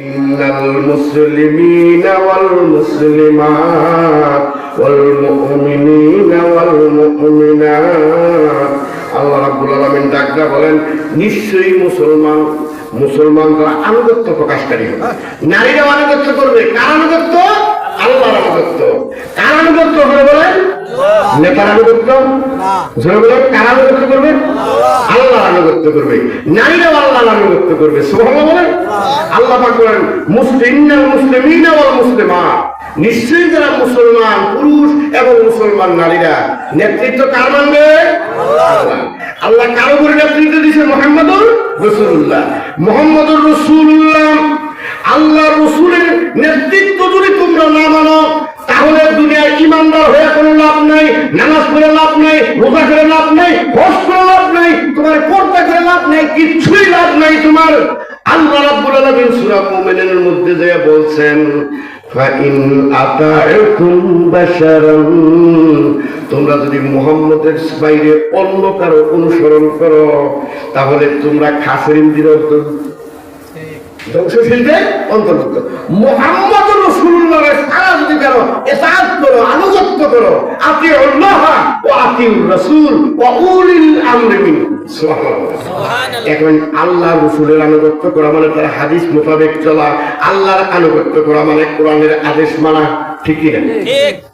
ইন্নাল মুসলিমিনা ওয়াল মুসলিমাত ওয়াল মুমিনিনা ওয়াল মুমিনাত। আল্লাহ রাব্বুল আলামিন ডাকটা বলেন, নিশ্চয়ই মুসলমানরা আনুগত্য প্রকাশকারী হবে। নারীরাও আনুগত্য করবে। কার আনুগত্য? আল্লাহর আনুগত্য। কার আনুগত্য হবে বলেন? নেতার আনুগত্য? জোরে বলেন, কার আনুগত্য করবে? আল্লাহর আনুগত্য করবে। নারীরাও আল্লাহর আনুগত্য করবে। সুবহানাল্লাহ বলেন। আল্লাহ পাক বলেন, ইন্নাল মুসলিমিনা ওয়াল মুসলিমাত, নিশ্চয়ই যারা মুসলমান পুরুষ এবং মুসলমান নারীরা নেতৃত্ব কার মানবে? আল্লাহ কার উপরে নেতৃত্ব দিয়েছে? মুহাম্মদুর রাসূলুল্লাহ। মুহাম্মদুর রাসূলুল্লাহ আল্লাহ রাসূলের নেতৃত্ব যদি তোমরা না মানো, তাহলে দুনিয়ায় ইমানদার হয়ে কোনো লাভ নাই, নামাজ পড়ে লাভ নাই, রোজা করে লাভ নাই, হজ করে লাভ নাই, তোমার পর্দা করে লাভ নাই, কিছুই লাভ নাই তোমার। আল্লাহ রাব্বুল আলামিন সূরা মুমিনের মধ্যে যে বলছেন, ফাইন আতা'তুম বাশারান, তোমরা যদি মুহাম্মদের বাইরে অন্য কারো অনুসরণ করো, তাহলে তোমরা খাসিরিনদের ধ্বংসশীলদের অন্তর্ভুক্ত। মুহাম্মদুর রাসূলুল্লাহর সারা যদি করো, ইতাআত করো, আনুগত্য করো, আতিউল্লাহ ওয়া আতিউর রাসূল ওয়া উলিল আমরি মিনকুম। সুবহানাল্লাহ। এখন আল্লাহ রাসূলের আনুগত্য করা মানে তার হাদিস মোতাবেক চলা, আল্লাহর আনুগত্য করা মানে কোরআনের আদেশ মানা। ঠিক কি না?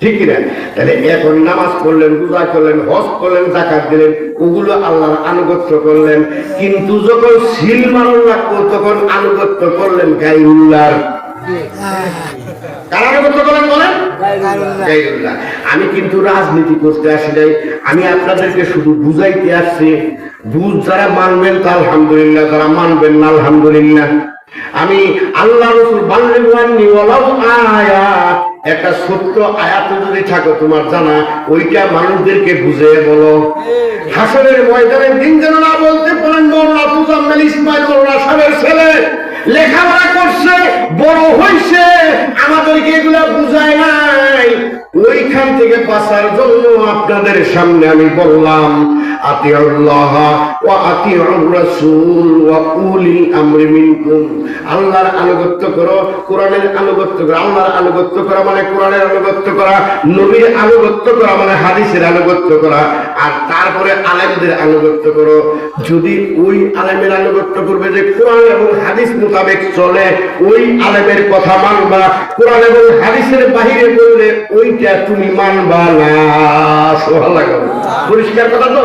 ঠিক কি না? তাহলে এখন নামাজ পড়লেন, রোজা করলেন, হজ করলেন, যাকাত দিলেন, ওগুলো আল্লাহর আনুগত্য করলেন। কিন্তু যখন সিল মারণ লাগতো, তখন আনুগত্য করলেন গায়রুল্লাহর। কার আনুগত্য করলেন বলেন? গায়রুল্লাহ। আমি কিন্তু রাজনীতি করতে আসি নাই, আমি আপনাদেরকে শুধু বুঝাইতে আসছি। বুঝ যারা মানবেন তা আলহামদুলিল্লাহ, যারা মানবেন না আলহামদুলিল্লাহ। আমি আল্লাহ রাসূল বাল্লিগু ওয়ালাউ আয়াত, একটা ছোট্ট আয়াত যদি থাকো তোমার জানা, ওইটা মানুষদেরকে বুঝিয়ে বলো। হাসরের ময়দানে দিন যেন না বলতে পারেন, মাওলানা মুজাম্মেল ইসমাইল মাওলানা সাহেবের ছেলে লেখাপড়া করছে, বড় হইছে, আমাদেরকে এগুলা বুঝায় নাই। ওইখান থেকে বাঁচার জন্য আপনাদের সামনে আমি বললাম, আতিউল্লাহ ওয়া আতিউর রাসূল ওয়া উলিল আমরি মিনকুম। আল্লাহর আনুগত্য করো, কোরআনের আনুগত্য করো। আল্লাহর আনুগত্য করা মানে কোরআনের আনুগত্য করা, নবীর আনুগত্য করা মানে হাদিসের আনুগত্য করা, আর তারপরে আলেমদের আনুগত্য করো। যদি ওই আলেমের আনুগত্য করবে যে কোরআন এবং হাদিস মোতাবেক চলে, ওই আলেমের কথা মানবা। কোরআন এবং হাদিসের বাহিরে বললে ওইটা তুমি মানবা না। সুবহানাল্লাহ। পরিষ্কার কথা তো,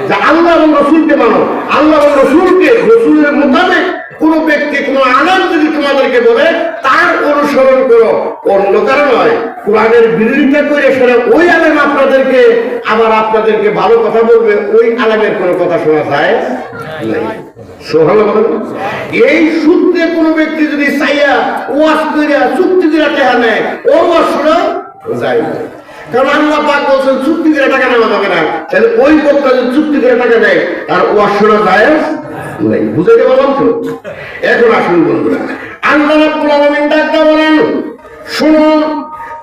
যে আল্লাহ এবং রাসূলকে মানো, আল্লাহ এবং রাসূলকে, রাসূলের মোতাবেক কোন ব্যক্তি, কোন আলেম যদি তোমাদেরকে বলে তার অনুসরণ করো, অন্য কারণ নয়। কোরআনের বিরোধিতা করে সেটা ওই আলেম আপনাদেরকে আবার আপনাদেরকে ভালো কথা বলবে, ওই আলেমের কোনো কথা শোনা যায় নাই। সুবহানাল্লাহ। এই সূত্রে কোন ব্যক্তি যদি চাইয়া ওয়াজ কইরা চুক্তি করে টাকা নেয়, ওর ওয়াজ শোনা যায় না। কারণ আল্লাহ পাক বলছেন চুক্তি করে টাকা নেওয়া যাবে না। তাহলে ওই বক্তা যদি চুক্তি করে টাকা দেয়, তার ওয়াজ শোনা যায় নাই। বুঝাইতে পারলাম তো? এখন আসুন বন্ধুরা, আল্লাহ রাব্বুল আলামিন ডাকটা বলেন, শুনুন,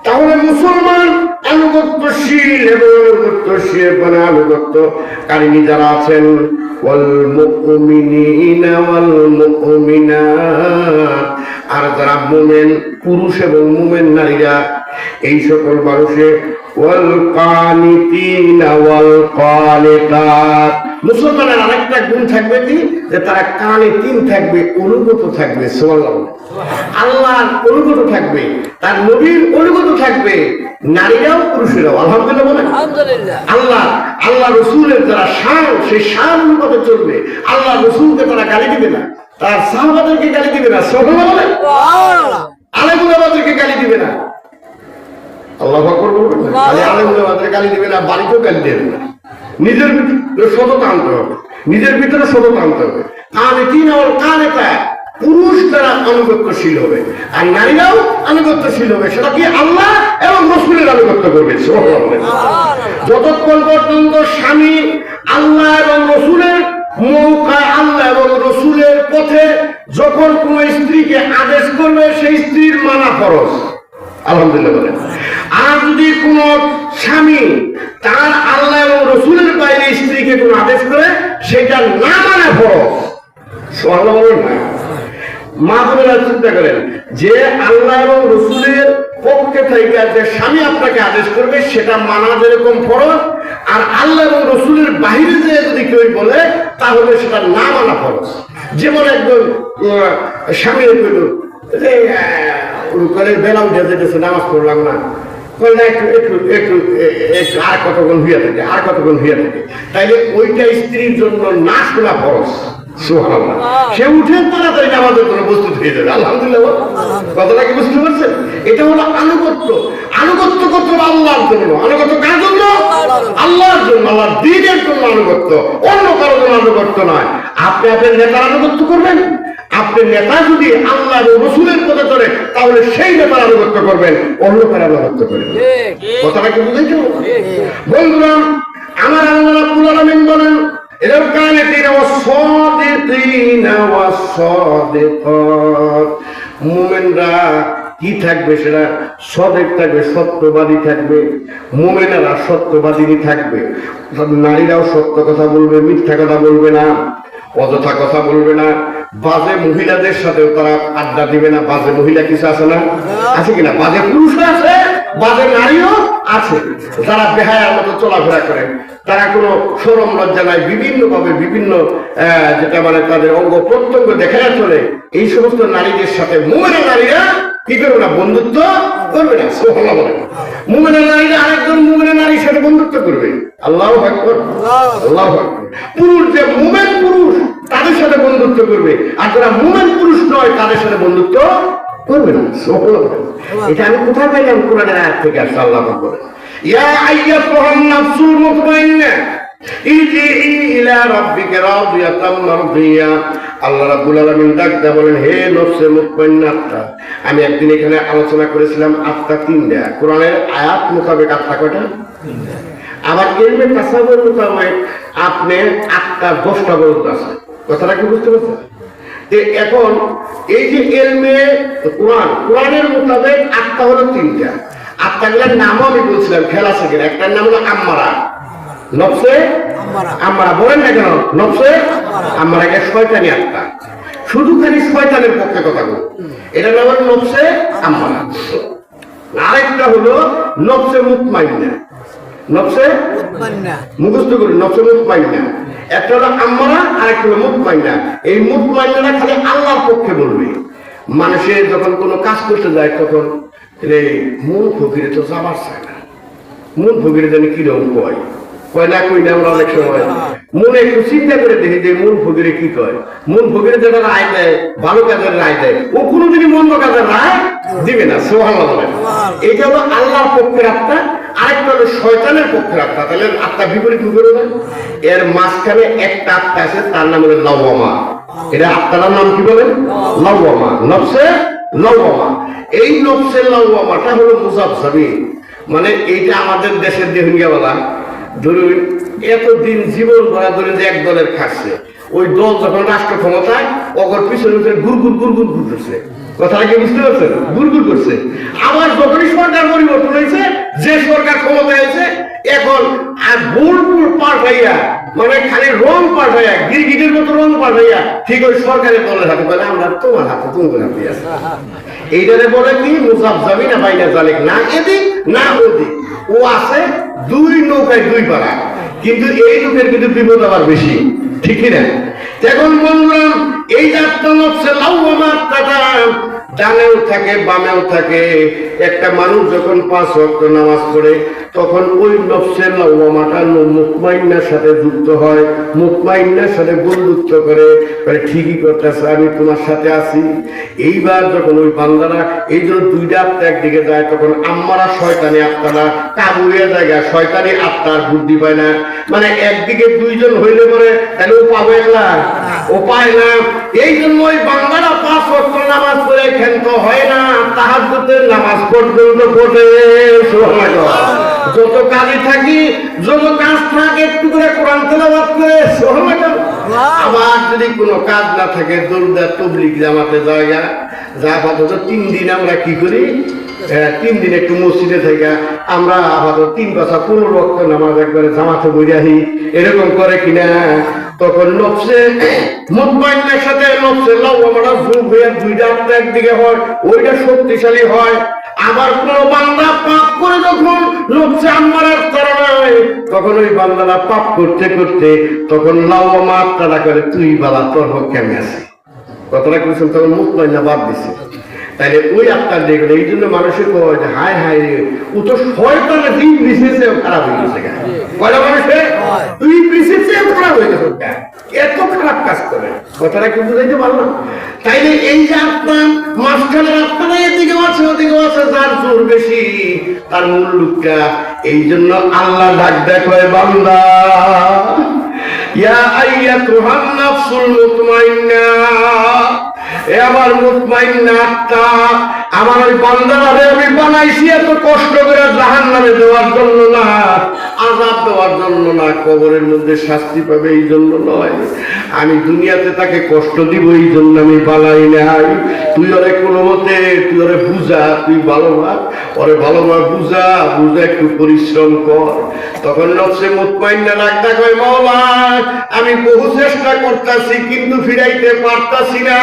তাহলে মুসলমান আনুগত্যশীল এবং আনুগত্যশীল মানে আনুগত্যকারী যারা আছেন, ওয়াল মুমিনিনা ওয়াল মুমিনাত, আর যারা মুমিন পুরুষ এবং মুমিন নারীরা, এই সকল মানুষের ওয়াল কানিতিনা ওয়াল কানিতাত। মুসলমানের আরেকটা গুণ থাকবে কি, যে তারা কানিতিন থাকবে, অনুগত থাকবে। সুবহানাল্লাহ। আল্লাহর অনুগত থাকবে, তার নবীর অনুগত থাকবে, নারীরাও পুরুষেরাও। আলহামদুলিল্লাহ বলেন। আল্লাহ রাসূলের যারা শান, সেই শান অনুপাতে চলবে। আল্লাহ রাসূলকে তারা গালি দিবে না, তার সাহাবাদেরকে গালি দিবে না। সুবহানাল্লাহ বলেন। আলেম ওলামাদেরকে গালি দিবে না। আল্লাহু আকবার বলবেন। খালি আলেম ওলামাদেরকে গালি দিবে না, বাড়িতেও গালি দেবে না। নিজের ভিতরে সততা আনতে হবে, নিজের ভিতরে সততা আনতে হবে। কানিতিন ওয়াল কানিতাত, পুরুষ তারা আনুগত্যশীল হবে, আর নারীরাও আনুগত্যশীল হবে। সেটা কি? আল্লাহ এবং রাসূলের আনুগত্য করবে। যতক্ষণ পর্যন্ত স্বামী আল্লাহ এবং রাসূলের মৌকায়, আল্লাহ এবং রাসূলের পথে যখন কোন স্ত্রীকে আদেশ করবে, সেই স্ত্রীর মানা ফরজ। আলহামদুলিল্লাহ বলেন। আর যদি কোন স্বামী তার আল্লাহ এবং রাসূলের বাইরে স্ত্রীকে কোন আদেশ করে, সেটা না মানা ফরজ। সুবহানাল্লাহ বলেন না। মা বোনেরা চিন্তা করেন যে আল্লাহ এবং রসুলের পক্ষে থেকে যে স্বামী আপনাকে আদেশ করবে সেটা মানা যেরকম ফরজ, আর আল্লাহ এবং রসুলের বাহিরে যে যদি কেউ বলে তাহলে সেটা না মানা ফরজ। যেমন একজন স্বামী কইল যে বেলা উঠে যেতেছে, নামাজ পড়লাম না, আর কতক্ষণ হইয়া থাকে, আর কতক্ষণ হইয়া থাকে, তাইলে ওইটা স্ত্রীর জন্য না শোনা ফরজ। সে উঠে তাড়াতাড়ি নামাজের জন্য প্রস্তুত হয়ে যাবে। আলহামদুলিল্লাহ, কথাটা কি বুঝতে পারছেন? এটা হলো আনুগত্য। আনুগত্য করতে হবে আল্লাহর জন্য। আনুগত্য কার জন্য? আল্লাহর জন্য, আল্লাহর দ্বীনের জন্য আনুগত্য, অন্য কারোর জন্য আনুগত্য নয়। আপনি আপনার নেতার আনুগত্য করবেন, আপনি নেতা যদি আল্লাহ রসুলের পথে চলে তাহলে সেই নেতার আনুগত্য করবেন, অন্য কারো আনুগত্য করবেন। কথাটা কি বুঝেছ বন্ধুরা? আমার আল্লাহ রাব্বুল আলামিন বলেন মুমিনরা কি থাকবে? সেটা সদেক থাকবে, সত্যবাদী থাকবে। মুমিনেরা সত্যবাদী থাকবে। নারীরাও সত্য কথা বলবে, মিথ্যা কথা বলবে না, অযথা কথা বলবে না। বাজে মহিলাদের সাথেও তারা আড্ডা দিবে না। বাজে মহিলা কিছু আছে না? আছে কিনা? বাজে পুরুষ আছে, বাজে নারীও আছে, যারা বেহায়ার মতো চলাফেরা করে, তারা কোনো শরম লজ্জা নাই, বিভিন্ন ভাবে বিভিন্ন যেটা মানে তাদের অঙ্গ প্রত্যঙ্গ দেখা চলে। এই সমস্ত নারীদের সাথে মুমিনা নারীরা কি করবে না? বন্ধুত্ব করবে না। সুবহানাল্লাহ বলে মুমিনা নারীরা আরেকজন মুমিনা নারীর সাথে বন্ধুত্ব করবে। আল্লাহু আকবার, আল্লাহু আকবার। পুরুষ যে মুমিন পুরুষ তাদের সাথে বন্ধুত্ব করবে, আর যারা মুমিন পুরুষ নয় তাদের সাথে বন্ধুত্ব করবে না। সুবহানাল্লাহ। এটা আমি কোথায় পেলাম? কোরআনের আয়াত থেকে আসছে। আল্লাহ বলে ইয়া আইয়াতুহান নাফসুল মুতমাইন্না ইরজিই ইলা রাব্বিকা রাদিয়াতাম মারদিয়া। আল্লাহ রাব্বুল আলামিন ডাকতে বলেন, হে নফসে মুতমাইন্না আত্মা। আমি একদিন এখানে আলোচনা করেছিলাম আত্মা তিনটা। কোরআনের আয়াত মোতাবেক আত্মা কয়টা? আবার ইলমে তাসাউফের মোতাবেক আপনি আত্মা 10টা বলতে আছে। কথাটা কি বুঝতে পারছেন? এখন এই যে ইলমে কোরআনের মোতাবেক আত্মা হলো তিনটা। আত্মাগুলোর নামও আমি বলছিলাম, খেলা আছে কিনা। একটার নাম হলো আম্মারা, নফসে আম্মারা। বলেন না কেন নফসে আম্মারা? এটা শয়তানি আত্মা, শুধু খালি শয়তানের পক্ষে কথা বল। এটা নাম হলো নফসে আম্মারা। আরেকটা হলো নফসে মুতমাইন্না। নফসে মুখস্থ করি, নফসে মুতমাইন্না। একটা হলো আম্মারা, আরেকটা হলো মুতমাইন্না। এই মুতমাইন্নাটা খালি আল্লাহর পক্ষে বলবে। মানুষের যখন কোনো কাজ করতে যায় তখন মন ফকিরে তো যাবার চায় না। মন ফকিরে জানি কিরকম কয় না কই না। আমরা অনেক সময় মনে একটু চিন্তা করে দেখি যে মন ফকিরে কি কয়। মন ফকিরে যেটা রায় দেয়, ভালো কাজের রায় দেয়, ও কোনোদিনই মন্দ কাজের রায় দিবে না। সুবহানাল্লাহ বলেন। এটা হলো আল্লাহর পক্ষের আত্মা, আরেকটা হলো শয়তানের পক্ষের আত্মা। তাহলে আত্মা বিপরীত কি করবে? এর মাঝখানে একটা আত্মা আছে, তার নাম হলো লাওয়ামা। এটা আত্মার নাম কি বলেন? লাওয়ামা, নফসে লাওয়ামা। এই নফসে লাওয়ামাটা হলো মুজাবজাবি। মানে এইটা আমাদের দেশের দেহনিয়া বলা। ধরুন এতদিন জীবন ভরা ধরে যে এক দলের খাচ্ছে, ওই দল যখন রাষ্ট্র ক্ষমতায় অগর পিছনে গুড়গুড় গুড়গুড় ঘুরতেছে। কথাটা কি বুঝতে পারছেন? গুড়গুড় করছে। আবার যখনই সরকার পরিবর্তন হয়েছে, যে সরকার ক্ষমতায় আছে, এখন আর বোলপুর পাল্টাইয়া, মানে খালি রং পাল্টাইয়া, গিরগিটের মতো রং পাল্টাইয়া ঠিক ওই সরকারের দলের হাতে বলে আমরা তোমার হাতে, তোমার হাতে আছে। এইটারে বলে কি? মুজাবজাবি না বাইনা জালিক, না এদিক না ওদিক। ও আছে দুই নৌকায় দুই পাড়া, কিন্তু এই লোকের কিন্তু বিপদ আবার বেশি, ঠিক না? এখন বললাম এই যাত্রা নফসে লাওয়ামা আত্মাটা ডানেও থাকে বামেও থাকে। একটা মানুষ যখন 5 ওয়াক্ত নামাজ পড়ে তখন ওই নফসের লাওয়ামাটা মুতমাইন্নার সাথে যুক্ত হয়, মুতমাইন্নার সাথে বন্ধুত্ব করে, ঠিকই করতেছে, আমি তোমার সাথে আছি। এইবার যখন ওই বান্দারা এই জন্য দুইটা আত্মা একদিকে যায়, তখন আম্মারা শয়তানি আত্মারা কাবুয়ে জায়গা, শয়তানি আত্মার বুদ্ধি পায় না। মানে একদিকে দুইজন হইলে পরে তাহলে ও পাবে না, ও পায় না। এই জন্য ওই বান্দারা 5 ওয়াক্ত নামাজ পড়ে ক্ষান্ত হয় না, তাহাজ্জুদের নামাজ পর্যন্ত পড়ে। সুবহানাল্লাহ। যত কাজে থাকি, যত কাজ থাকে, একটু করে কোরআন তেলাওয়াত করে। সুবহানাল্লাহ। আবার যদি কোনো কাজ না থাকে, দরুদ তাবলীগ জামাতে জায়গা যা আপাতত 3 দিন আমরা কি করি? 3 দিন একটু মসজিদে থেকে আমরা আপাতত 3 পাঁচা 15 ওয়াক্ত নামাজ একবারে জামাতে বইরাহি। এরকম করে কিনা? তখন নফসে মুতমাইন্নার সাথে নফসে লাওয়ামাটা যোগ হয়ে দুইটা আত্মা একদিকে হয়, ওইটা শক্তিশালী হয়। আবার কোন বান্দা পাপ করে যখন নফসে আম্মারার কারণে, তখন ওই বান্দারা পাপ করতে করতে তখন লাওয়ামা আত্মাটা করে তুই বালা তোর হোক কেমন আছে, কথাটা বলছেন, তখন মুতমাইন্না বাদ দিছে। তাইলে ওই আত্মার দেখলে এই জন্য মানুষের কয় যে হায় হায় রে, ও তো শয়তানের দিন বিশেষেও খারাপ হয়ে গেছে। কয়টা মানুষের তুই বিশেষেও খারাপ হয়ে গেছে, এত খারাপ কাজ করে, কথাটা কি বুঝাইতে পারলাম? তাইলে এই যে আত্মা মাঝখানের আত্মাটা এদিকে আছে ওদিকে আছে, যার জোর বেশি তার মূল লোকটা। এই জন্য আল্লাহ ডাক দেয় বান্দা, ইয়া আইয়াতুহান নাফসুল মুতমাইন্না, এ আমার মুতমাইন্না আত্মা, আমার ওই বান্দারে আমি বানাইছি এত কষ্ট করে জাহান্নামে দেওয়ার জন্য না, আযাব দেওয়ার জন্য না, কবরের মধ্যে শাস্তি পাবে এই জন্য নয়, আমি দুনিয়াতে তাকে কষ্ট দিব এই জন্য আমি বানাই নাই। তুই ওরে কোনো মতে তুই ওরে বুঝা, তুই ভালো না ওরে ভালো না বুঝা একটু পরিশ্রম কর। তখন নফসে মুতমাইন্না ডাকতে কয় মাওলা আমি বহু চেষ্টা করতেছি কিন্তু ফিরাইতে পারতাছি না।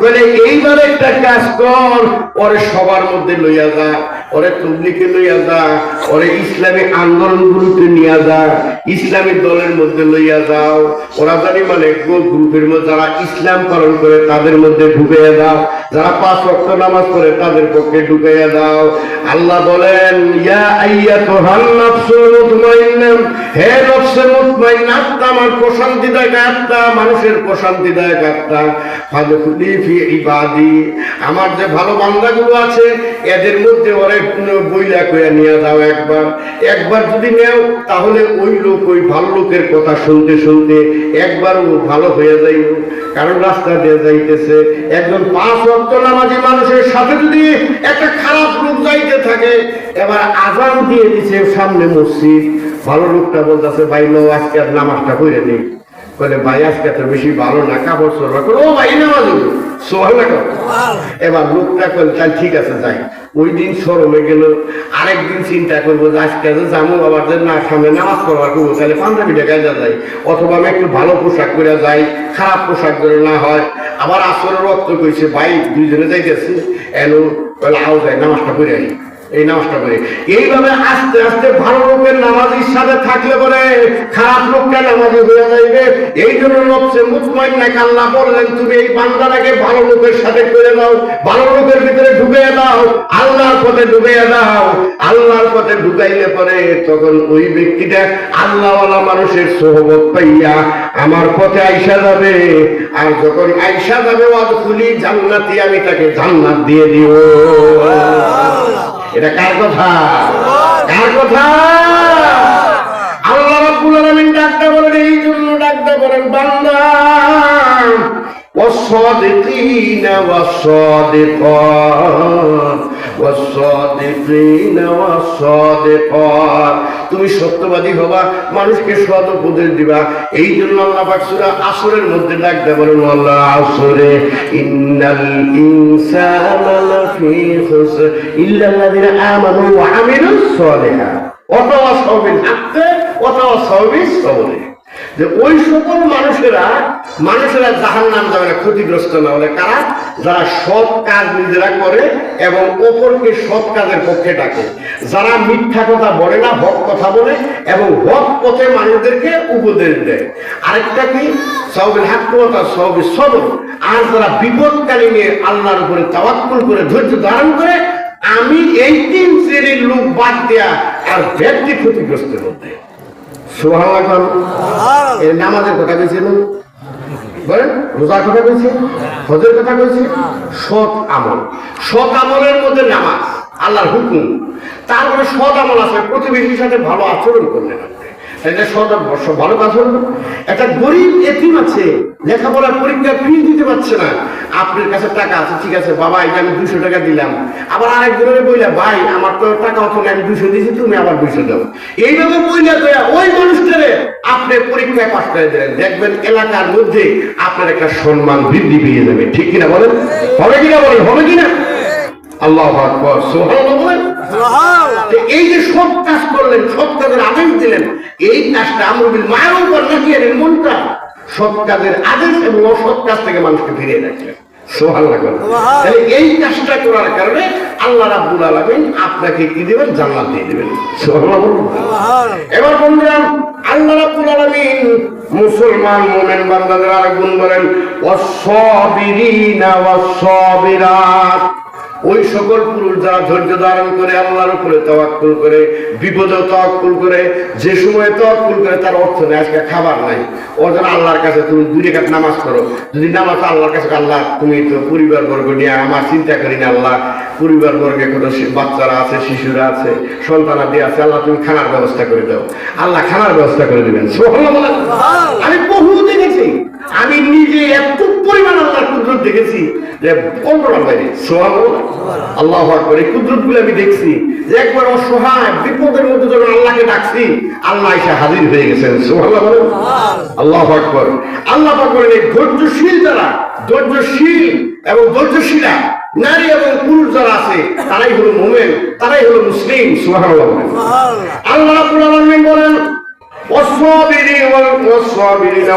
বলে এইবার একটা কাজ কর, ওরে সবার মধ্যে লইয়া যা, ওরে তবলিগে লইয়া যা, ওরে ইসলামী আন্দোলনগুলোতে নিয়ে যা, ইসলামী দলের মধ্যে লইয়া যাও, ওরা জানি মানে গ্রুপের মধ্যে যারা ইসলাম পালন করে তাদের মধ্যে ঢুকাইয়া দাও, যারা 5 ওয়াক্ত নামাজ পড়ে তাদের পক্ষে ঢুকাইয়া দাও। আল্লাহ বলেন ইয়া আইয়াতুহান নাফসুল মুতমাইন্না, হে নফসে মুতমাইন্না আত্মা, আমার প্রশান্তিদায়ক আত্মা, মানুষের প্রশান্তিদায়ক আত্মা, ফাদখুলি ফি ইবাদি, আমার যে ভালো বান্দাগুলো আছে এদের মধ্যে ওরে বইলা কইয়া নিয়ে যাও। একবার যদি নেও তাহলে ওই লোক ওই ভালো লোকের কথা শুনতে শুনতে একবার ও ভালো হয়ে যাইব। কারণ রাস্তা দিয়ে যাইতেছে একজন 5 ওয়াক্ত নামাজি মানুষের সাথে যদি একটা খারাপ লোক যাইতে থাকে, এবার আজান দিয়ে দিছে সামনে মসজিদ, ভালো লোকটা বলতেছে ভাই লো আজকে আর নামাজটা পড়ে নেই, বলে ভাই আজকে তো বেশি ভালো না, কাপড় চোরা করে ও ভাই নামাজ সোহানা কর। এবার লোকটা কল তাই ঠিক আছে যাই, ওই দিন শরমে গেল, আরেকদিন চিন্তা করবো যে আজকে যে যাবো আবার যে না সামনে নামাজ পড়বার করবো, তাহলে পাঞ্জাবিটা গাইজা যাই, অথবা আমি একটু ভালো পোশাক করে যাই, খারাপ পোশাক করে না হয়। আবার আসরের রক্ত কইছে ভাই দুইজনে যাইতেছে এলো, বলে আও যাই নামাজটা পড়ে আসি, এই নামাজটা করে। এইভাবে আস্তে আস্তে ভালো লোকের নামাজির সাথে থাকলে পরে খারাপ লোকটা নামাজি হয়ে যাইবে। এই জন্য নফসে মুতমাইন্নাকে আল্লাহ বললেন তুমি এই বান্দাটাকে ভালো লোকের সাথে করে দাও, ভালো লোকের ভিতরে ঢুকিয়ে দাও, আল্লাহর পথে ঢুকিয়ে দাও। আল্লাহর পথে ঢুকাইলে পরে তখন ওই ব্যক্তিটা আল্লাহওয়ালা মানুষের সোহবত পাইয়া আমার পথে আইসা যাবে। আর যখন আইসা যাবে ওয়াদখুলি জান্নাতি, আমি তাকে জান্নাত দিয়ে দিব। এটা কার কথা? কার কথা? আল্লাহ রাব্বুল আলামিন ডাকতে বলেন, এই জন্য ডাকতে বলেন বান্দা ওয়াস-সাদিকিনা ওয়াস-সাদিকাত ওয়াস-সাদিকিনা ওয়াস-সাদিকাত, তুমি সত্যবাদী হবা, মানুষকে সৎ উপদেশ দিবা। এই জন্য আল্লাহ পাক সূরা আসরের মধ্যে ডাকতে বলেন আল্লাহ আসরে ইন্নাল ইনসানা লাফি খুসর ইল্লাল্লাযিনা আমানু ওয়া আমিলুস সালিহাত ওয়া তাওয়াসাউ বিল হাক্কি ওয়া তাওয়াসাউ বিস সাবর, যে ওই সকল মানুষেরা জাহান্নাম যাবে না, ক্ষতিগ্রস্ত না হলে কারা? যারা সৎ কাজ নিজেরা করে এবং অপরকে সৎ কাজের পক্ষে ডাকে, যারা মিথ্যা কথা বলে না, হক কথা বলে এবং হক পথে মানুষদেরকে উপদেশ দেয়। আরেকটা কি? সাওবিল হাক্কি ওয়া তাওয়াসাউ বিস সাবর, আর যারা বিপদকালীনে আল্লাহর উপরে তাওয়াক্কুল করে ধৈর্য ধারণ করে। আমি এই 3 শ্রেণীর লোক বাদ দেয়া আর ব্যক্তি ক্ষতিগ্রস্তের মধ্যে। সুবহানাল্লাহ। এই নামাজের কথা কইছিল, বলেন রোজার কথা কইছে, হজের কথা কইছে, সৎ আমল। সৎ আমলের মধ্যে নামাজ আল্লাহর হুকুম। তারপরে সৎ আমল আছে, প্রতিবেশীর সাথে ভালো আচরণ করলেন আপনি, এটা সৎ ভালো আচরণ। একটা গরিব এতিম আছে, লেখাপড়ার পরীক্ষার ফি দিতে পারছে না, আপনার কাছে টাকা আছে, ঠিক আছে বাবা এটা আমি 200 টাকা দিলাম, আবার আরেকজনের বইলা ভাই আমার তো টাকা অত আমি 200 দিয়েছি, তুমি আবার 200 দাও। এইভাবে বইলা দেয়া ওই মানুষটারে আপনি পরীক্ষায় পাস করে দিলেন, দেখবেন এলাকার মধ্যে আপনার একটা সম্মান বৃদ্ধি পেয়ে যাবে। ঠিক কিনা বলেন? হবে কিনা বলেন? হবে কিনা? আল্লাহু আকবার, সুবহানাল্লাহ বলেন। এই যে সব কাজ করলেন, সব কাজের আদেশ দিলেন, এই কাজটা আমর বিল মারুফ ওয়া নাহি আনিল মুনকার, সৎ কাজের আদেশ এবং অসৎ কাজ থেকে মানুষকে ফিরিয়ে রাখলেন। সুবহানাল্লাহ। তাহলে এই কাজটা করার কারণে আল্লাহ রাব্বুল আলামিন আপনাকে কি দিবেন? জান্নাত দিয়ে দিবেন। সুবহানাল্লাহ। এবার বন্ধুরা, আল্লাহ রাব্বুল আলামিন মুসলমান মুমিন বান্দাদের আর গুণ বলেন, ওয়াস-সাবিরিনা ওয়াস-সাবিরাত, ওই সকল পুরুষ যারা ধৈর্য ধারণ করে আল্লাহর উপরে তাওয়াক্কুল করে, বিপদে তাওয়াক্কুল করে, যে সময় তাওয়াক্কুল করে তার অর্থ নেই আজকে খাবার নাই, ওর জন্য আল্লাহর কাছে তুমি 2 রাকাত নামাজ করো, যদি নামাজ আল্লাহর কাছে, আল্লাহ তুমি তো পরিবার বর্গ নিয়ে আমার চিন্তা করি না, আল্লাহ পরিবার বর্গে কত বাচ্চারা আছে, শিশুরা আছে, সন্তানাদি আছে, আল্লাহ তুমি খানার ব্যবস্থা করে দাও, আল্লাহ খানার ব্যবস্থা করে দিবেন। সুবহানাল্লাহ। আমি বহু দেখেছি, আমি নিজে এত পরিমাণ আল্লাহর কুদরত দেখেছি যে কল্পনার বাইরে। সুবহানাল্লাহ। আল্লাহু আকবার। এই কুদরতগুলো আমি দেখছি যে একবার অসহায় বিপদের মধ্যে যখন আল্লাহকে ডাকছি, আল্লাহ এসে হাজির হয়ে গেছেন। সুবহানাল্লাহ। আল্লাহু আকবার। আল্লাহ পাক বলেন, এই ধৈর্যশীল যারা, ধৈর্যশীল এবং ধৈর্যশীলা নারী এবং পুরুষ যারা আছে, তারাই হলো মুমিন, তারাই হলো মুসলিম। সুবহানাল্লাহ। আল্লাহ রাব্বুল আলামিন বলেন, والصابرين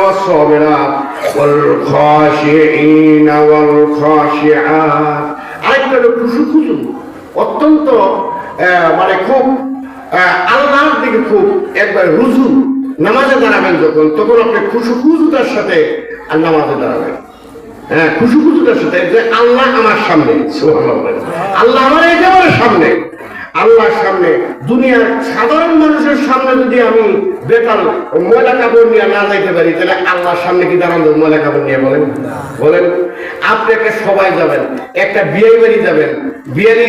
والصابرات والخاشعين والخاشعات। আরেকটা খুশু অত্যন্ত মানে খুব আল্লাহর দিকে খুব একবার রুজু নামাজে দাঁড়াবেন যখন, তখন আপনি খুশুতার সাথে নামাজে দাঁড়াবেন। হ্যাঁ, খুশুতার সাথে যে আল্লাহ আমার সামনে। সুবহানাল্লাহ। আল্লাহ আমার একেবারে সামনে। আল্লাহর সামনে, দুনিয়ার সাধারণ মানুষের সামনে যদি আমি বেতাল ময়লা কাপড় নিয়ে না যাইতে পারি, তাহলে আল্লাহর সামনে কি দাঁড়ানো ময়লা কাপড় নিয়ে? বলেন বলেন। আপনি একটা সবাই যাবেন, একটা বিয়ে বাড়ি যাবেন, বিয়ের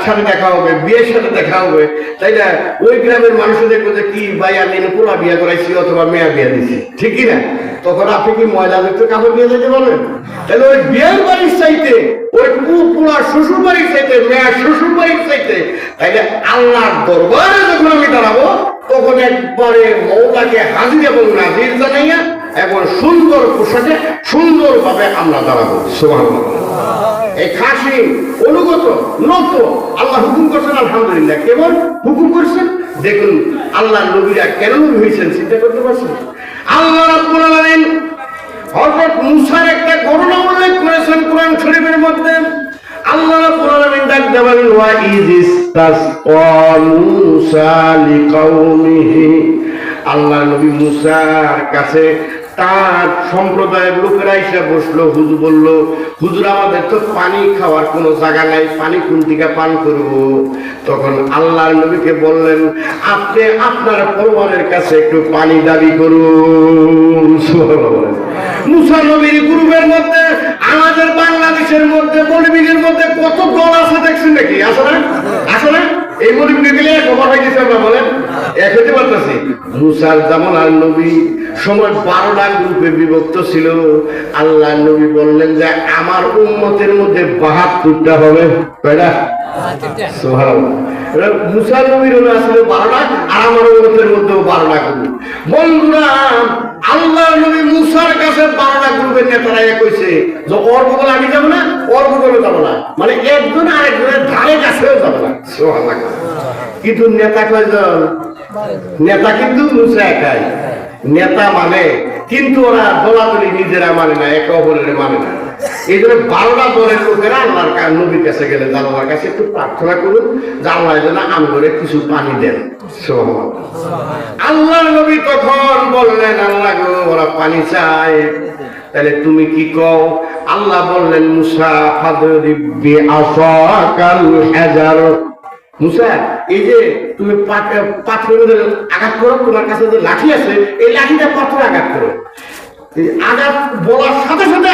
সাথে দেখা হবে, বিয়ের সাথে দেখা হবে, তাই না? ওই গ্রামের মানুষও দেখবো যে কি ভাই আমি পোলা বিয়ে করাইছি অথবা মেয়া বিয়ে দিছি, ঠিক কিনা? তখন আপনি কি ময়লা যুক্ত কাপড় নিয়ে যেতে পারবেন? তাহলে ওই বিয়ের বাড়ির চাইতে, ওই পোলা শ্বশুর বাড়ির চাইতে, মেয়া শ্বশুর বাড়ির চাইতে, তাইলে আল্লাহর দরবারে যখন আমি দাঁড়াবো, তখন একবারে মওলাকে হাজির এবং নাজির জানাইয়া এবং সুন্দর পোশাকে সুন্দরভাবে আমরা দাঁড়াবো। সুবহানাল্লাহ। এই খাসি অনুগত নত আল্লাহ হুকুম করছেন, আলহামদুলিল্লাহ। কেমন হুকুম করছেন দেখুন, আল্লাহর নবীরা কেন নবী হয়েছেন চিন্তা করতে পারছেন? আল্লাহ রাব্বুল আলামিন হযরত মুসার একটা ঘটনা উল্লেখ করেছেন কোরআন শরীফের মধ্যে। আল্লাহ রাব্বুল আলামিন ডাক দিয়ে বলেন, ওয়া ইযিস্তাসকা মুসা লিকাওমিহি। আল্লাহ নবী মুসার কাছে তার সম্প্রদায়ের লোকেরা এসে বসলো, হুজুর বলল, হুজুর আমাদের তো পানি খাওয়ার কোনো জায়গা নাই, পানি কোন থেকে পান করব? তখন আল্লাহর নবীকে বললেন, আপনি আপনার পরিবারের কাছে একটু পানি দাবি করুন। মুসা নবীর গ্রুপের মধ্যে, আমাদের বাংলাদেশের মধ্যে, মৌলবীদের মধ্যে কত দল আছে দেখছেন নাকি? আসলে আসলে এই মৌলবী গেলে খবর হয়ে গেছে, আমরা বলেন এক হতে পারতেছি। মুসার জামানার নবী সময় 12টা গ্রুপে বিভক্ত ছিল। আল্লাহ নবী বললেন যে আমার উম্মতের মধ্যে 72টা হবে। কয়টা? সুবহানাল্লাহ। মুসা নবীর হলো আসলে 12টা, আর আমার উম্মতের মধ্যেও 12টা গ্রুপ। বন্ধুরা, আল্লাহ নবী মুসার কাছে 12টা গ্রুপের নেতারা এক হইছে যে ওর বগলে আমি যাবো না, ওর বগলে যাবো না, মানে একজন আরেকজনের ধারে কাছেও যাবো না। সুবহানাল্লাহ। কিন্তু নেতা কয়জন? নেতা কিন্তু মুসা একাই নেতা মানে, কিন্তু ওরা দলাদলি নিজেরা মানে না, একে অপরের মানে না। এই জন্য 12টা দলের লোকেরা আল্লাহর নবীর কাছে গেলে আল্লাহর কাছে একটু প্রার্থনা করুন যে আল্লাহ যেন আমগরে কিছু পানি দেন। আল্লাহর নবী তখন বললেন, আল্লাহ গো ওরা পানি চায়, তাহলে তুমি কি কও? আল্লাহ বললেন, মুসা ফাদরিবি আসাকাল হাজার। মুসা, এই যে তুমি পাথরের আঘাত করো, তোমার কাছে যে লাঠি আছে, এই লাঠিটা পাথরে আঘাত করো। আঘাত বলার সাথে সাথে